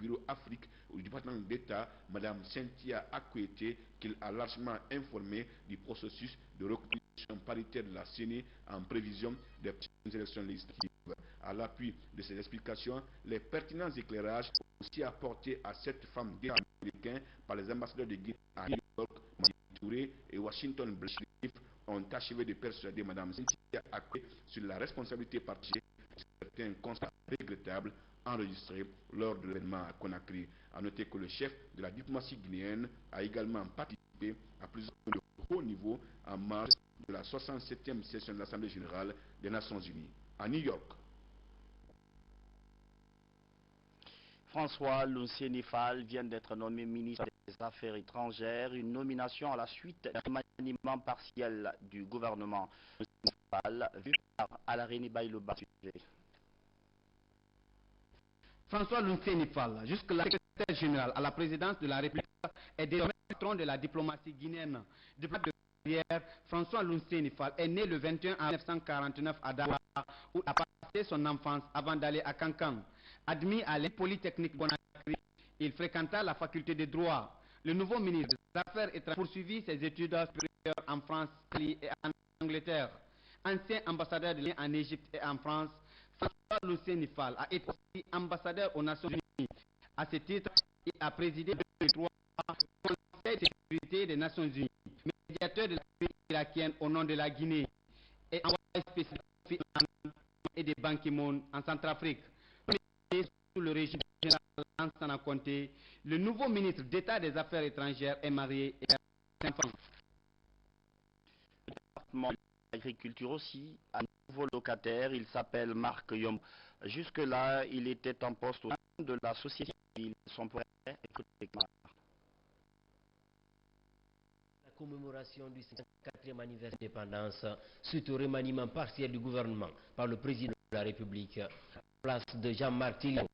bureau Afrique du département d'État, Mme Cynthia Akwete, qu'il a largement informé du processus de recrutement paritaire de la CENI en prévision des prochaines élections législatives. À l'appui de ces explications, les pertinents éclairages aussi apportés à cette femme d'État américain par les ambassadeurs de Guinée à New York, Touré et Washington Blashleaf ont achevé de persuader Mme Cynthia Akwete sur la responsabilité partagée de certains constats regrettables enregistrés lors de l'événement à Conakry. A noter que le chef de la diplomatie guinéenne a également participé à plusieurs points de haut niveau en marge de la 67e session de l'Assemblée générale des Nations unies à New York. François Lucienifal vient d'être nommé ministre des Affaires étrangères, une nomination à la suite d'un remaniement partiel du gouvernement. Lucienifal, vu par Alarini Baïlouba. François Lucienifal, jusque-là secrétaire général à la présidence de la République, est désormais patron de la diplomatie guinéenne. Depuis de carrière, François Lucienifal est né le 21 avril 1949 à Dakar, où il a passé son enfance avant d'aller à Cancan. Admis à l'École polytechnique Conakry, il fréquenta la faculté de droit. Le nouveau ministre des Affaires étrangères poursuivit ses études supérieures en France, Italie et en Angleterre. Ancien ambassadeur de l'Inde en Égypte et en France, François Lucienifal a été aussi ambassadeur aux Nations Unies. À ce titre, il a présidé le 3 Conseil de sécurité des Nations Unies, médiateur de la crise irakienne au nom de la Guinée et envoyé spécifique et de Ban Ki-moon en Centrafrique. Sous le régime général Lansana Conté, le nouveau ministre d'État des Affaires étrangères est marié et a 5 enfants. Le département de l'agriculture aussi a un nouveau locataire, il s'appelle Marc Yom. Jusque-là, il était en poste au sein de la société civile. Son projet est la commémoration du 54e anniversaire d'indépendance suite au remaniement partiel du gouvernement par le président de la République. À la place de Jean-Marc Tillion,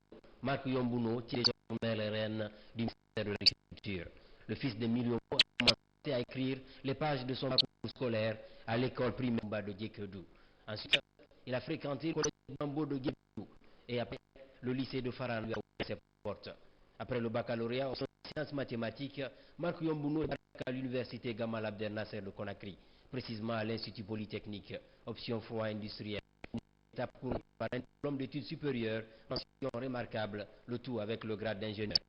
Marc Yombouno tire désormais les rênes du ministère de l'Agriculture. Le fils de Milio a commencé à écrire les pages de son parcours scolaire à l'école primaire de Djekedou. Ensuite, il a fréquenté le collège Bambo de Djekedou et après le lycée de Faran lui a ouvert ses portes. Après le baccalauréat en sciences mathématiques, Marc Yombouno est à l'université Gamal Abdel Nasser de Conakry, précisément à l'Institut Polytechnique, option froid industriel. Pour un diplôme d'études supérieures, mention remarquable, le tout avec le grade d'ingénieur.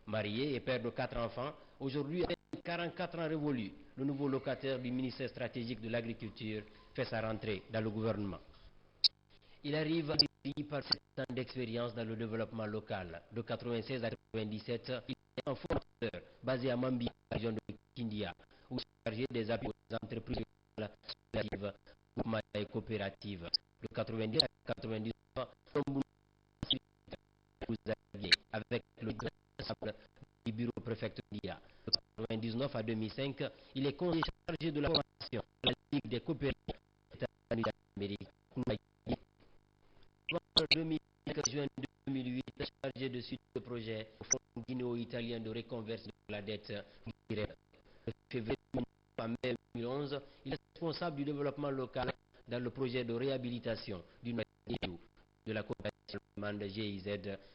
Marié et père de 4 enfants, aujourd'hui avec 44 ans révolus, le nouveau locataire du ministère stratégique de l'Agriculture fait sa rentrée dans le gouvernement. Il arrive à par 7 ans d'expérience dans le développement local. De 1996 à 1997, il est un fondateur basé à Mambi, la région de Kindia, où il est chargé des appuis aux entreprises associatives, groupements et coopératives. De 1990 à 1999, avec le responsable du bureau préfectoral. De 1999 à 2005, il est conseiller chargé de la formation de la Ligue des coopératives États-Unis d'Amérique. En 2005, juin 2008, chargé de suite de projet au Fonds guinéo-italien de reconversion de la dette. De février à mai 2011, il est responsable du développement local dans le projet de réhabilitation du noyau de la coopération allemande GIZ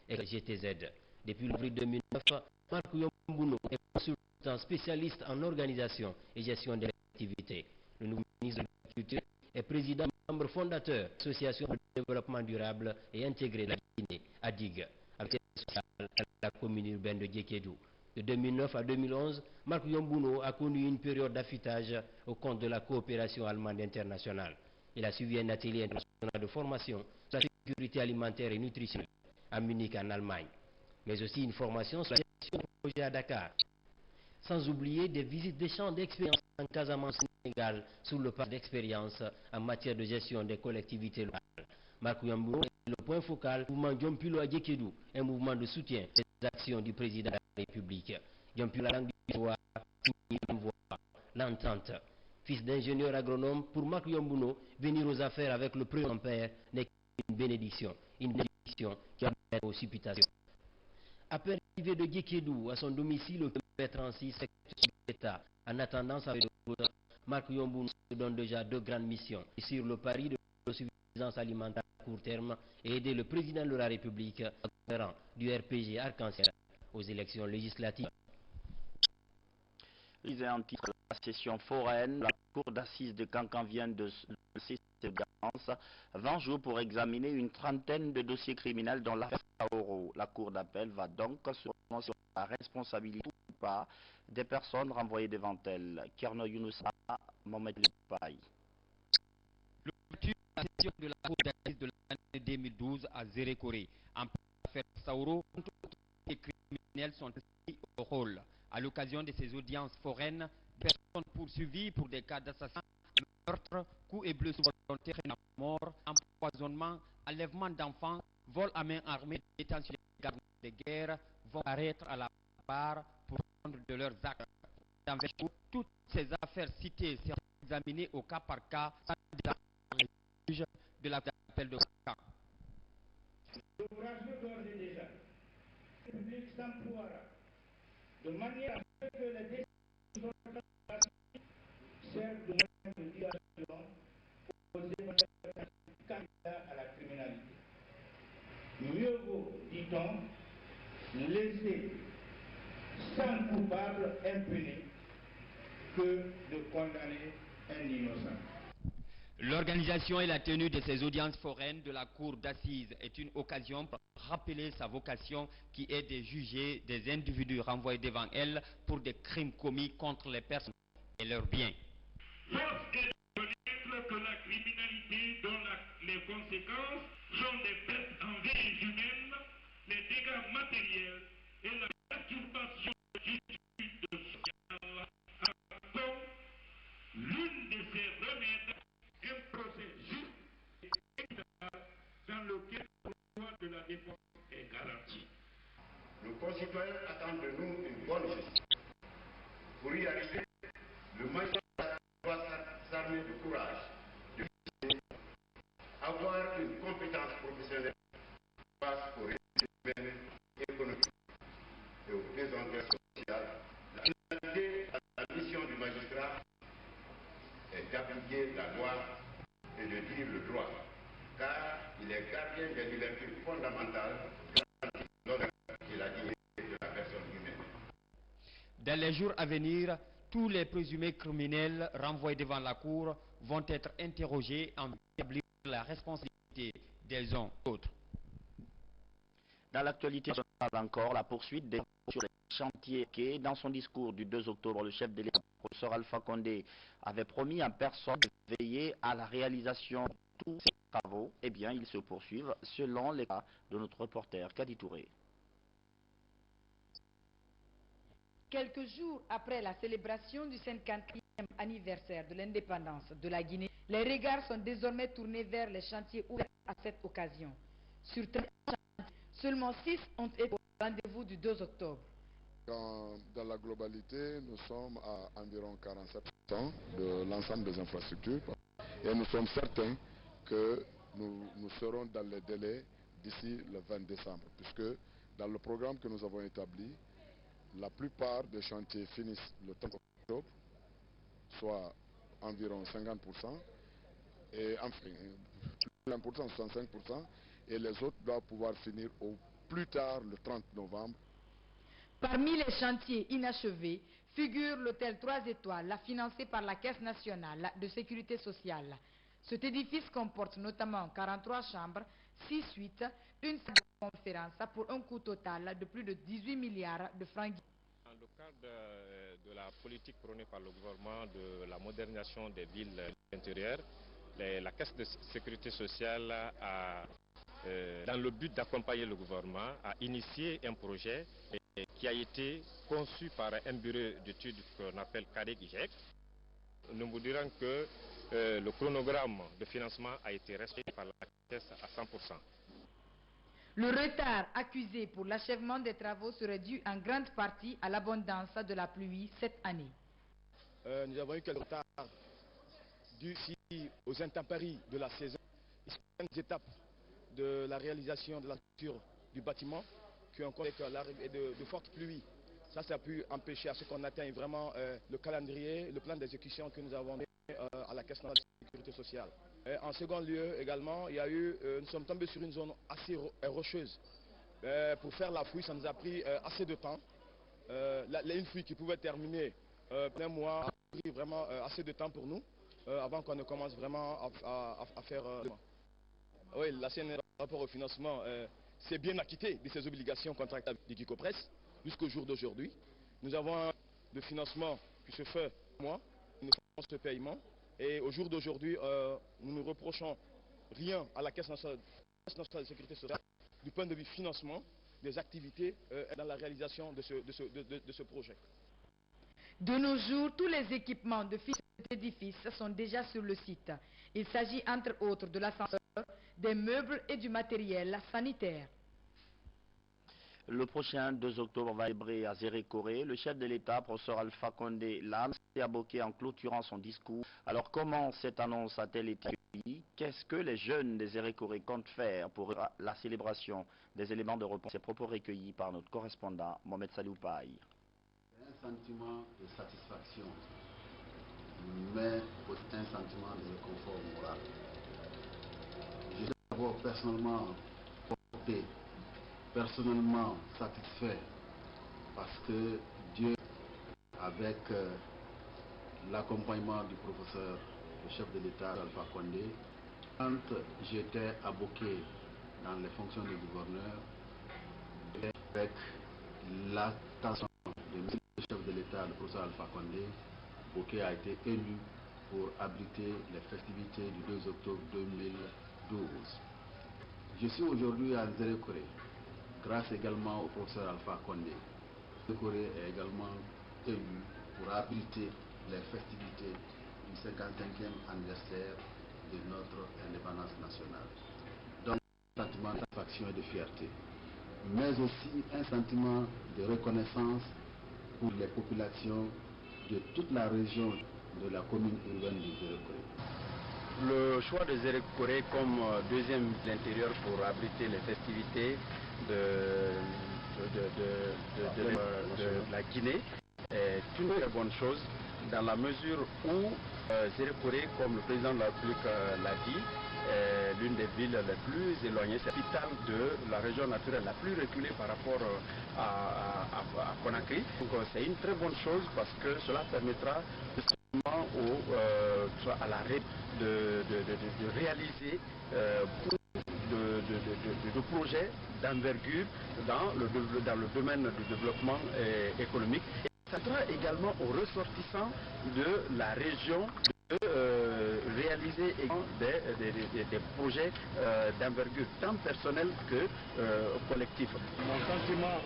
et GTZ. Depuis l'avril 2009, Marc Yombouno est consultant spécialiste en organisation et gestion des activités. Le nouveau ministre de l'Agriculture est président membre fondateur de l'Association de développement durable et intégré de la Guinée, ADIG, avec la commune urbaine de Djekedou. De 2009 à 2011, Marc Yombouno a connu une période d'affûtage au compte de la coopération allemande internationale. Il a suivi un atelier international de formation sur la sécurité alimentaire et nutritionnelle à Munich en Allemagne, mais aussi une formation sur la gestion de projet à Dakar. Sans oublier des visites des champs d'expérience en Casamance Sénégal sous le parc d'expérience en matière de gestion des collectivités locales. Marc Yombouno est le point focal du mouvement Diompilo à Djekedou, un mouvement de soutien des actions du président de la République. Diompilo, la langue du droit, l'entente. Fils d'ingénieur agronome, pour Marc Yombouno, venir aux affaires avec le premier père n'est qu'une bénédiction qui a aux supputations. Après l'arrivée de Djekedou à son domicile au km 36, secteur d'État, en attendant sa Marc Yombouno se donne déjà 2 grandes missions. Sur le pari de l'autosuffisance alimentaire court terme et aider le président de la République, du RPG Arc-en-Ciel, aux élections législatives. Lisez un titre, la session foraine, la cour d'assises de Cancan vient de lancer ses audiences, 20 jours pour examiner une trentaine de dossiers criminels dans l'affaire Saoro. La cour d'appel va donc se prononcer sur la responsabilité ou pas des personnes renvoyées devant elle. Kerno Younoussa, Mohamed Lepay. L'ouverture de la session de la cour d'assises de l'année 2012 à Zérékoré, en l'affaire Saoro, les criminels sont inscrits au rôle. À l'occasion de ces audiences foraines, personnes poursuivies pour des cas d'assassinat, meurtre, coups et blessures volontaires à mort, empoisonnement, enlèvement d'enfants, vol à main armée, détention des gardes de guerre vont arrêter à la barre pour rendre de leurs actes. Toutes ces affaires citées seront examinées au cas par cas par les juges de la cour d'appel de Caen. De manière à ce que les décisions servent de moyen de dissuasion aux éventuels candidats à la criminalité. Mieux vaut, dit-on, laisser 100 coupables impunis que de condamner un innocent. L'organisation et la tenue de ces audiences foraines de la cour d'assises est une occasion pour rappeler sa vocation qui est de juger des individus renvoyés devant elle pour des crimes commis contre les personnes et leurs biens. Force est de reconnaître que la criminalité dont les conséquences sont des pertes en vies humaines, les dégâts matériels et la perturbation de l'étude sociale sont l'une de ces remèdes. Un procès juste et équitable dans lequel le droit de la défense est garanti. Nos concitoyens attendent de nous une bonne justice. Pour y arriver, le magistrat doit s'armer de courage, de discipline, avoir une compétence professionnelle face aux réalités humaines et économiques et aux désordres sociaux. La finalité à la mission du magistrat est d'appliquer la loi et de dire le droit, car il est gardien des libertés fondamentales garanties l'honneur et la dignité de la personne humaine. Dans les jours à venir, tous les présumés criminels renvoyés devant la cour vont être interrogés en vue d'établir la responsabilité des uns et autres. Dans l'actualité nationale encore, la poursuite des sur les chantiers quais. Dans son discours du 2 octobre, le chef de l'État, le professeur Alpha Condé, avait promis en personne de veiller à la réalisation de tous ces travaux. Eh bien, ils se poursuivent selon les cas de notre reporter Kadi Touré. Quelques jours après la célébration du 54e anniversaire de l'indépendance de la Guinée, les regards sont désormais tournés vers les chantiers ouverts à cette occasion. Sur 30 chantiers, seulement 6 ont été au rendez-vous du 2 octobre. Dans la globalité, nous sommes à environ 47% de l'ensemble des infrastructures et nous sommes certains que nous serons dans les délais d'ici le 20 décembre, puisque dans le programme que nous avons établi, la plupart des chantiers finissent le 30 octobre, soit environ 50%, et enfin, plus 1%, 65%, et les autres doivent pouvoir finir au plus tard le 30 novembre. Parmi les chantiers inachevés figure l'hôtel 3 étoiles, financé par la Caisse nationale de sécurité sociale. Cet édifice comporte notamment 43 chambres, 6 suites, une salle de conférence pour un coût total de plus de 18 milliards de francs. Dans le cadre de la politique prônée par le gouvernement de la modernisation des villes intérieures, la Caisse de sécurité sociale dans le but d'accompagner le gouvernement, a initié un projet qui a été conçu par un bureau d'études qu'on appelle CADEC-IGEC. Nous vous dirons que le chronogramme de financement a été respecté par la Caisse à 100%. Le retard accusé pour l'achèvement des travaux serait dû en grande partie à l'abondance de la pluie cette année. Nous avons eu quelques retards dû aux intempéries de la saison. Certaines étapes de la réalisation de la structure du bâtiment qui ont connu l'arrivée de fortes pluies. Ça a pu empêcher à ce qu'on atteigne vraiment le calendrier, le plan d'exécution que nous avons donné à la Caisse nationale de sécurité sociale. En second lieu également, nous sommes tombés sur une zone assez rocheuse. Pour faire la fouille, ça nous a pris assez de temps. Une fouille qui pouvait terminer plein mois a pris vraiment assez de temps pour nous avant qu'on ne commence vraiment à faire... Oui, la CNR, par rapport au financement, s'est bien acquittée de ses obligations contractuelles du GICOPRES jusqu'au jour d'aujourd'hui. Nous avons le financement qui se fait mois, nous faisons ce paiement. Et au jour d'aujourd'hui, nous ne reprochons rien à la Caisse nationale de sécurité sociale du point de vue financement des activités dans la réalisation de ce projet. De nos jours, tous les équipements de cet édifice sont déjà sur le site. Il s'agit entre autres de l'ascenseur, des meubles et du matériel sanitaire. Le prochain 2 octobre va célébrer à Zérékoré. Le chef de l'État, professeur Alpha Condé, l'a annoncé à Boké en clôturant son discours. Alors comment cette annonce a-t-elle été accueillie? Qu'est-ce que les jeunes des Zérékoré comptent faire pour la célébration des éléments de réponse? Ces propos recueillis par notre correspondant Mohamed Salou Paye. Un sentiment de satisfaction, mais aussi un sentiment de réconfort moral. Je suis d'abord personnellement porté, personnellement satisfait, parce que Dieu, avec l'accompagnement du professeur, le chef de l'État Alpha Condé, quand j'étais à Boké dans les fonctions de gouverneur, avec l'attention du chef de l'État, le professeur Alpha Condé, Boké a été élu pour abriter les festivités du 2 octobre 2012. Je suis aujourd'hui à Zérékoré, grâce également au professeur Alpha Condé. Zérékoré est également élu pour abriter les festivités du 55e anniversaire de notre indépendance nationale. Donc, un sentiment de satisfaction et de fierté, mais aussi un sentiment de reconnaissance pour les populations de toute la région de la commune urbaine de Zérékoré. Le choix de Zérékoré comme deuxième ville intérieure pour abriter les festivités de la Guinée est une très bonne chose, dans la mesure où Zérékoré, comme le président de la République l'a dit, est l'une des villes les plus éloignées, c'est la capitale de la région naturelle la plus reculée par rapport à Conakry. Donc c'est une très bonne chose parce que cela permettra à l'arrêt de réaliser de projets d'envergure dans le domaine du développement économique. Et ça sera également aux ressortissants de la région de réaliser des projets d'envergure tant personnelle que collective. Mon sentiment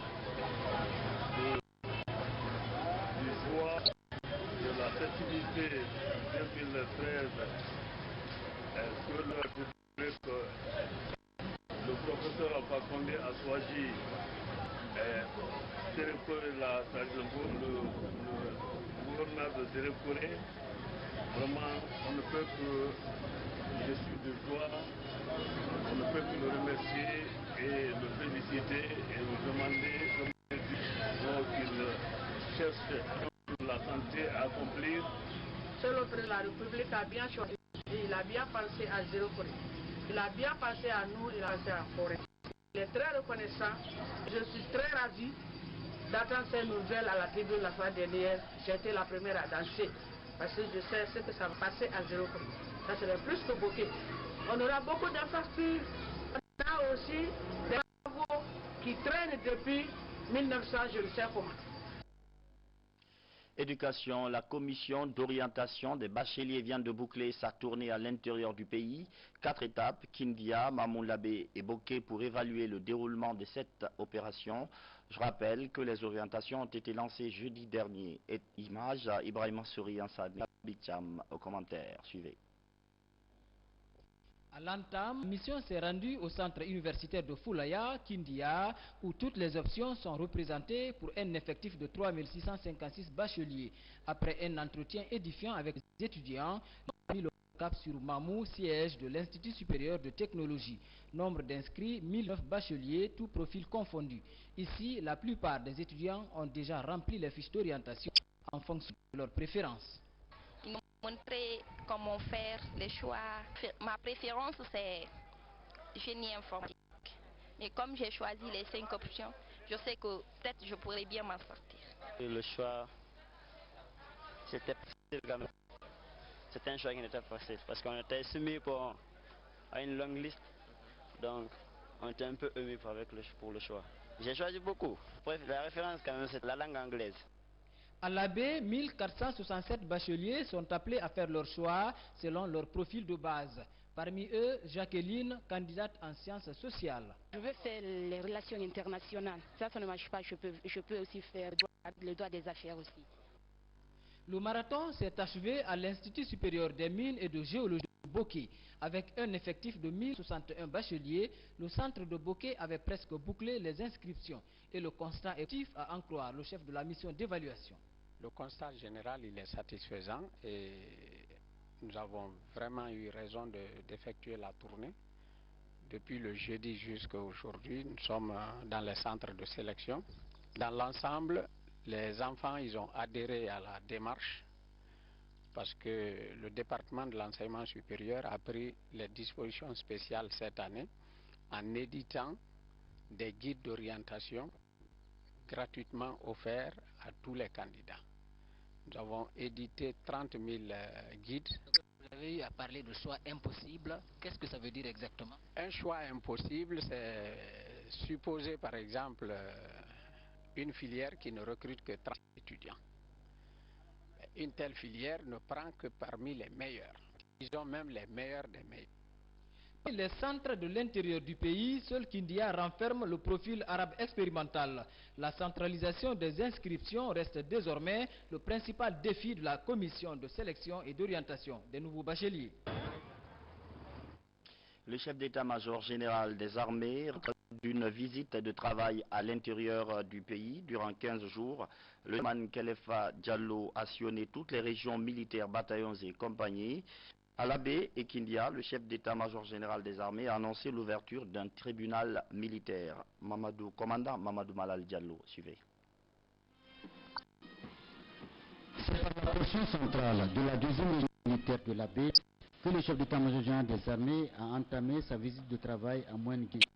du joie de la festivité 2013 est que le République, le professeur Alpha Condé a choisi Zérékoré, le gouverneur de Zérékoré. Vraiment, on ne peut que, je suis de joie, on ne peut que le remercier et le féliciter et lui demander qu'il cherche la santé à accomplir. Seul le président de la République a bien choisi et il a bien pensé à Zérékoré. Il a bien pensé à nous, il a pensé à la forêt. Il est très reconnaissant. Je suis très ravi d'attendre ces nouvelles à la tribune la fois dernière. J'ai été la première à danser parce que je sais ce que ça va passer à Zérékoré. Ça serait plus que Boké. On aura beaucoup d'infrastructures. On a aussi des travaux qui traînent depuis 1900, je ne sais comment. Éducation, la commission d'orientation des bacheliers vient de boucler sa tournée à l'intérieur du pays. 4 étapes, Kindia, Mamoun-Labé et Boké pour évaluer le déroulement de cette opération. Je rappelle que les orientations ont été lancées jeudi dernier. Et image à Ibrahim Souri, Ansad, Bicham au commentaire. Suivez. À l'entame, la mission s'est rendue au centre universitaire de Foulaya, Kindia, où toutes les options sont représentées pour un effectif de 3656 bacheliers. Après un entretien édifiant avec les étudiants, ils ont mis le cap sur Mamou, siège de l'Institut supérieur de technologie. Nombre d'inscrits, 1009 bacheliers, tous profils confondus. Ici, la plupart des étudiants ont déjà rempli les fiches d'orientation en fonction de leurs préférences. montrer comment faire les choix. Ma préférence, c'est génie informatique. Mais comme j'ai choisi les 5 options, je sais que peut-être je pourrais bien m'en sortir. Le choix, c'était facile quand même. C'était un choix qui n'était pas facile parce qu'on était soumis à une longue liste. Donc, on était un peu ému pour le choix. J'ai choisi beaucoup. La référence quand même, c'est la langue anglaise. À l'AB, 1467 bacheliers sont appelés à faire leur choix selon leur profil de base. Parmi eux, Jacqueline, candidate en sciences sociales. Je veux faire les relations internationales. Ça ne marche pas. Je peux aussi faire le droit des affaires aussi. Le marathon s'est achevé à l'Institut supérieur des mines et de géologie de Boké. Avec un effectif de 1061 bacheliers, le centre de Boké avait presque bouclé les inscriptions. Et le constat est positif à en croire le chef de la mission d'évaluation. Le constat général, il est satisfaisant et nous avons vraiment eu raison d'effectuer la tournée. Depuis le jeudi jusqu'à aujourd'hui, nous sommes dans les centres de sélection. Dans l'ensemble, les enfants, ils ont adhéré à la démarche parce que le département de l'enseignement supérieur a pris les dispositions spéciales cette année en éditant des guides d'orientation gratuitement offerts à tous les candidats. Nous avons édité 30 000 guides. Vous avez eu à parler de choix impossible. Qu'est-ce que ça veut dire exactement? Un choix impossible, c'est supposer par exemple une filière qui ne recrute que 30 étudiants. Une telle filière ne prend que parmi les meilleurs. Ils ont même les meilleurs des meilleurs. Les centres de l'intérieur du pays, seul Kindia renferme le profil arabe expérimental. La centralisation des inscriptions reste désormais le principal défi de la commission de sélection et d'orientation des nouveaux bacheliers. Le chef d'état-major général des armées d'une visite de travail à l'intérieur du pays durant 15 jours. Le général Khalifa Diallo a sillonné toutes les régions militaires, bataillons et compagnies. À l'Abbé et Kindia, le chef d'état-major général des armées a annoncé l'ouverture d'un tribunal militaire. Commandant Mamadou Malal Diallo, suivez. C'est par la portion centrale de la deuxième région militaire de l'Abbé que le chef d'état-major général des armées a entamé sa visite de travail à Moine-Guinée.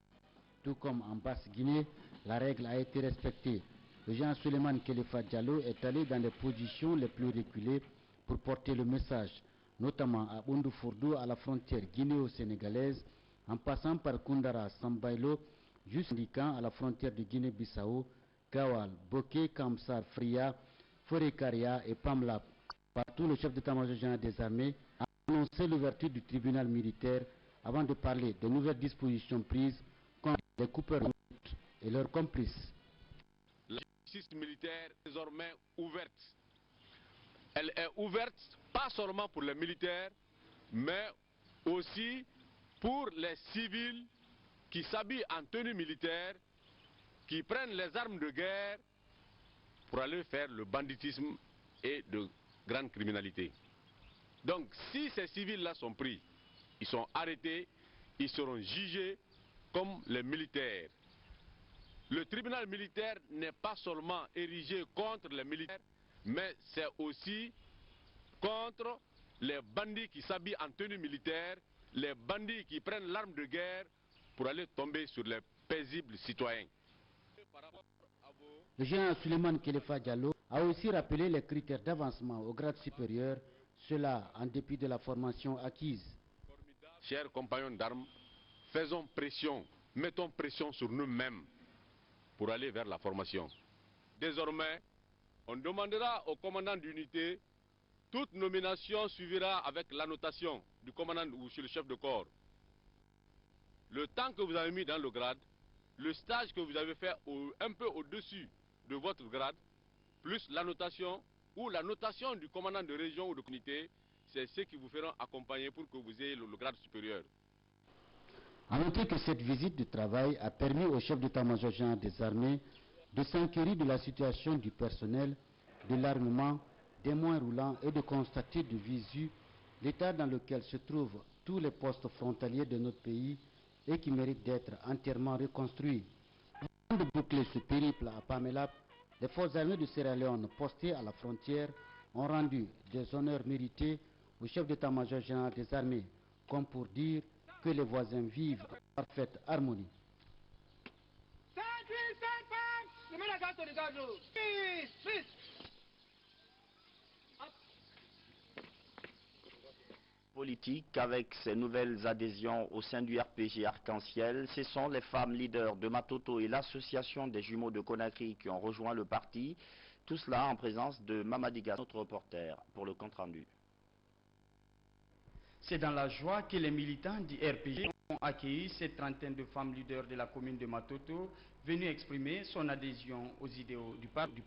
Tout comme en Basse-Guinée, la règle a été respectée. Le général Souleymane Khalifa Diallo est allé dans les positions les plus reculées pour porter le message, notamment à Bundu-Fourdo à la frontière guinéo-sénégalaise, en passant par Koundara, Sambailo, jusqu'à à la frontière de Guinée-Bissau, Gawal, Boké, Kamsar, Fria, Forekaria et Pamlap. Partout, le chef d'état-major général des armées a annoncé l'ouverture du tribunal militaire avant de parler de nouvelles dispositions prises contre les coupeurs de route et leurs complices. La justice militaire est désormais ouverte. Elle est ouverte pas seulement pour les militaires, mais aussi pour les civils qui s'habillent en tenue militaire, qui prennent les armes de guerre pour aller faire le banditisme et de grande criminalité. Donc si ces civils-là sont pris, ils sont arrêtés, ils seront jugés comme les militaires. Le tribunal militaire n'est pas seulement érigé contre les militaires, mais c'est aussi contre les bandits qui s'habillent en tenue militaire, les bandits qui prennent l'arme de guerre pour aller tomber sur les paisibles citoyens. Le général Souleymane Khalifa Diallo a aussi rappelé les critères d'avancement au grade supérieur, cela en dépit de la formation acquise. Chers compagnons d'armes, faisons pression, mettons pression sur nous-mêmes pour aller vers la formation. Désormais, on demandera au commandant d'unité, toute nomination suivra avec l'annotation du commandant ou sur le chef de corps. Le temps que vous avez mis dans le grade, le stage que vous avez fait un peu au-dessus de votre grade, plus l'annotation ou la notation du commandant de région ou de unité, c'est ceux qui vous feront accompagner pour que vous ayez le grade supérieur. A noter que cette visite de travail a permis au chef d'état-major général des armées de s'inquiéter de la situation du personnel, de l'armement, des moyens roulants et de constater de visu l'état dans lequel se trouvent tous les postes frontaliers de notre pays et qui méritent d'être entièrement reconstruits. Avant de boucler ce périple à Pamela, les forces armées de Sierra Leone postées à la frontière ont rendu des honneurs mérités au chef d'état-major général des armées, comme pour dire que les voisins vivent en parfaite harmonie. Politique avec ces nouvelles adhésions au sein du RPG Arc-en-Ciel, ce sont les femmes leaders de Matoto et l'association des jumeaux de Conakry qui ont rejoint le parti, tout cela en présence de Mamadiga, notre reporter, pour le compte-rendu. C'est dans la joie que les militants du RPG ont accueilli cette trentaine de femmes leaders de la commune de Matoto, venues exprimer son adhésion aux idéaux du parti.